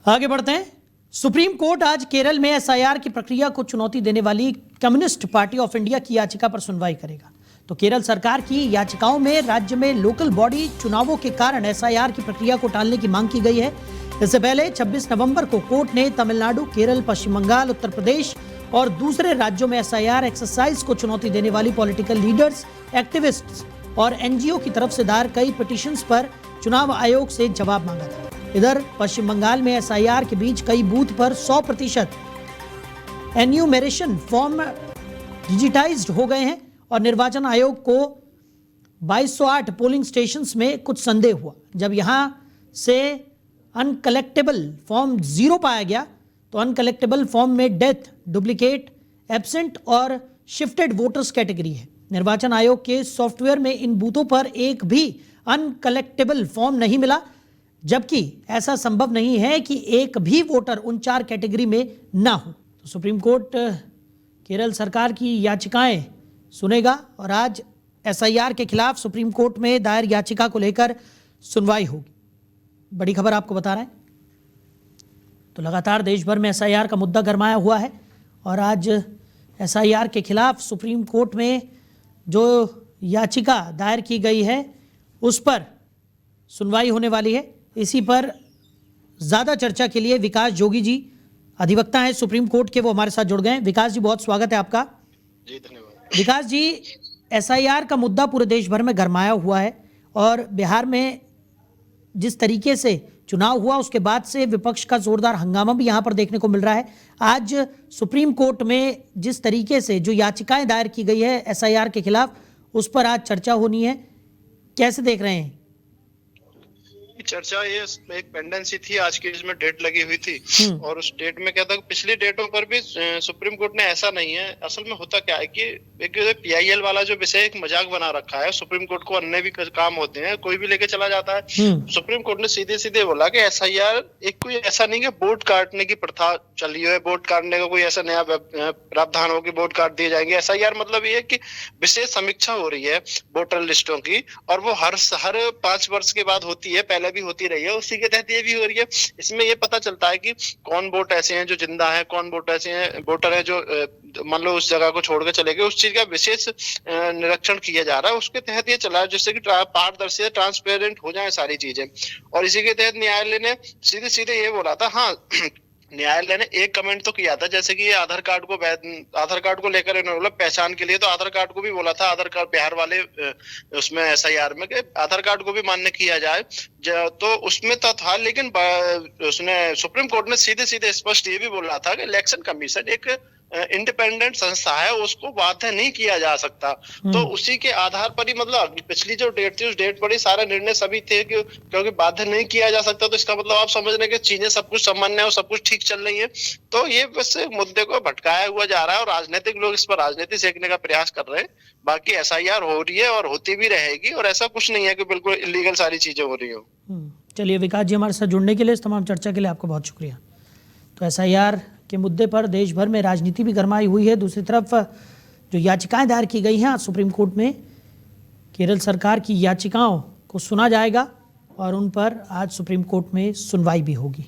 आगे बढ़ते हैं। सुप्रीम कोर्ट आज केरल में एसआईआर की प्रक्रिया को चुनौती देने वाली कम्युनिस्ट पार्टी ऑफ इंडिया की याचिका पर सुनवाई करेगा। तो केरल सरकार की याचिकाओं में राज्य में लोकल बॉडी चुनावों के कारण एसआईआर की प्रक्रिया को टालने की मांग की गई है। इससे पहले 26 नवंबर को कोर्ट ने तमिलनाडु, केरल, पश्चिम बंगाल, उत्तर प्रदेश और दूसरे राज्यों में एसआईआर एक्सरसाइज को चुनौती देने वाली पॉलिटिकल लीडर्स, एक्टिविस्ट्स और एनजीओ की तरफ से दायर कई पिटीशंस पर चुनाव आयोग से जवाब मांगा था। इधर पश्चिम बंगाल में एसआईआर के बीच कई बूथ पर 100% एन्यूमरेशन फॉर्म डिजिटाइज्ड हो गए हैं और निर्वाचन आयोग को 2208 पोलिंग स्टेशंस में कुछ संदेह हुआ। जब यहां से अनकलेक्टेबल फॉर्म 0 पाया गया तो अनकलेक्टेबल फॉर्म में डेथ, डुप्लीकेट, एब्सेंट और शिफ्टेड वोटर्स कैटेगरी है। निर्वाचन आयोग के सॉफ्टवेयर में इन बूथों पर एक भी अनकलेक्टेबल फॉर्म नहीं मिला, जबकि ऐसा संभव नहीं है कि एक भी वोटर उन 4 कैटेगरी में ना हो। तो सुप्रीम कोर्ट केरल सरकार की याचिकाएं सुनेगा और आज एसआईआर के खिलाफ सुप्रीम कोर्ट में दायर याचिका को लेकर सुनवाई होगी। बड़ी खबर आपको बता रहे हैं। तो लगातार देश भर में एसआईआर का मुद्दा गरमाया हुआ है और आज एसआईआर के खिलाफ सुप्रीम कोर्ट में जो याचिका दायर की गई है उस पर सुनवाई होने वाली है। इसी पर ज़्यादा चर्चा के लिए विकास जोगी जी, अधिवक्ता हैं सुप्रीम कोर्ट के, वो हमारे साथ जुड़ गए हैं। विकास जी, बहुत स्वागत है आपका। जी धन्यवाद। विकास जी, एसआईआर का मुद्दा पूरे देश भर में गरमाया हुआ है और बिहार में जिस तरीके से चुनाव हुआ उसके बाद से विपक्ष का जोरदार हंगामा भी यहाँ पर देखने को मिल रहा है। आज सुप्रीम कोर्ट में जिस तरीके से जो याचिकाएं दायर की गई है एसआईआर के खिलाफ, उस पर आज चर्चा होनी है, कैसे देख रहे हैं? चर्चा ये एक पेंडेंसी थी, आज की इसमें डेट लगी हुई थी और उस डेट में क्या था, पिछली डेटों पर भी सुप्रीम कोर्ट ने ऐसा नहीं है। असल में होता क्या है कि एक पीआईएल वाला जो विषय एक मजाक बना रखा है, सुप्रीम कोर्ट को अन्य भी काम होते हैं, कोई भी लेके चला जाता है। सुप्रीम कोर्ट ने सीधे सीधे बोला कि एसआईआर एक कोई ऐसा नहीं है वोट काटने की प्रथा चली है, वोट काटने का कोई ऐसा नया प्रावधान हो कि वोट काट दिए जाएंगे। एसआईआर मतलब ये है कि विशेष समीक्षा हो रही है वोटर लिस्टों की और वो हर 5 वर्ष के बाद होती है, पहले भी होती रही है, उसी के तहत ये भी हो रही है। इसमें ये पता चलता है कि कौन वोट ऐसे हैं जो जिंदा है, कौन वोट ऐसे हैं वोटर है जो मान लो उस जगह को छोड़ के चले गए। उस चीज का विशेष निरीक्षण किया जा रहा है, उसके तहत ये चला है जिससे कि पारदर्शी, ट्रांसपेरेंट हो जाए सारी चीजें। और इसी के तहत न्यायालय ने सीधे सीधे ये बोला था। हाँ, न्यायालय ने एक कमेंट तो किया था, जैसे कि ये आधार कार्ड को लेकर इन्होंने बोला पहचान के लिए, तो आधार कार्ड को भी बोला था, आधार कार्ड बिहार वाले उसमें एसआईआर में आधार कार्ड को भी मान्य किया जाए, तो उसमें तो था। लेकिन उसने सुप्रीम कोर्ट ने सीधे सीधे स्पष्ट ये भी बोला था कि इलेक्शन कमीशन एक इंडिपेंडेंट संस्था है, उसको बाध्य नहीं किया जा सकता। तो उसी के आधार पर ही मतलब पिछली जो डेट थी उस डेट पर ही सारे निर्णय सभी थे कि क्योंकि बाध्य नहीं किया जा सकता, तो इसका मतलब आप समझ रहे हैं कि चीजें सब कुछ सामान्य है और सब कुछ ठीक चल रही है। तो ये बस मुद्दे को भटकाया हुआ जा रहा है और राजनीतिक लोग इस पर राजनीति सेकने का प्रयास कर रहे हैं। बाकी एसआईआर हो रही है और होती भी रहेगी और ऐसा कुछ नहीं है कि बिल्कुल इलीगल सारी चीजें हो रही हो। चलिए विकास जी, हमारे साथ जुड़ने के लिए, इस तमाम चर्चा के लिए आपको बहुत शुक्रिया। तो एसआईआर के मुद्दे पर देश भर में राजनीति भी गरमाई हुई है। दूसरी तरफ जो याचिकाएं दायर की गई हैं आज सुप्रीम कोर्ट में, केरल सरकार की याचिकाओं को सुना जाएगा और उन पर आज सुप्रीम कोर्ट में सुनवाई भी होगी।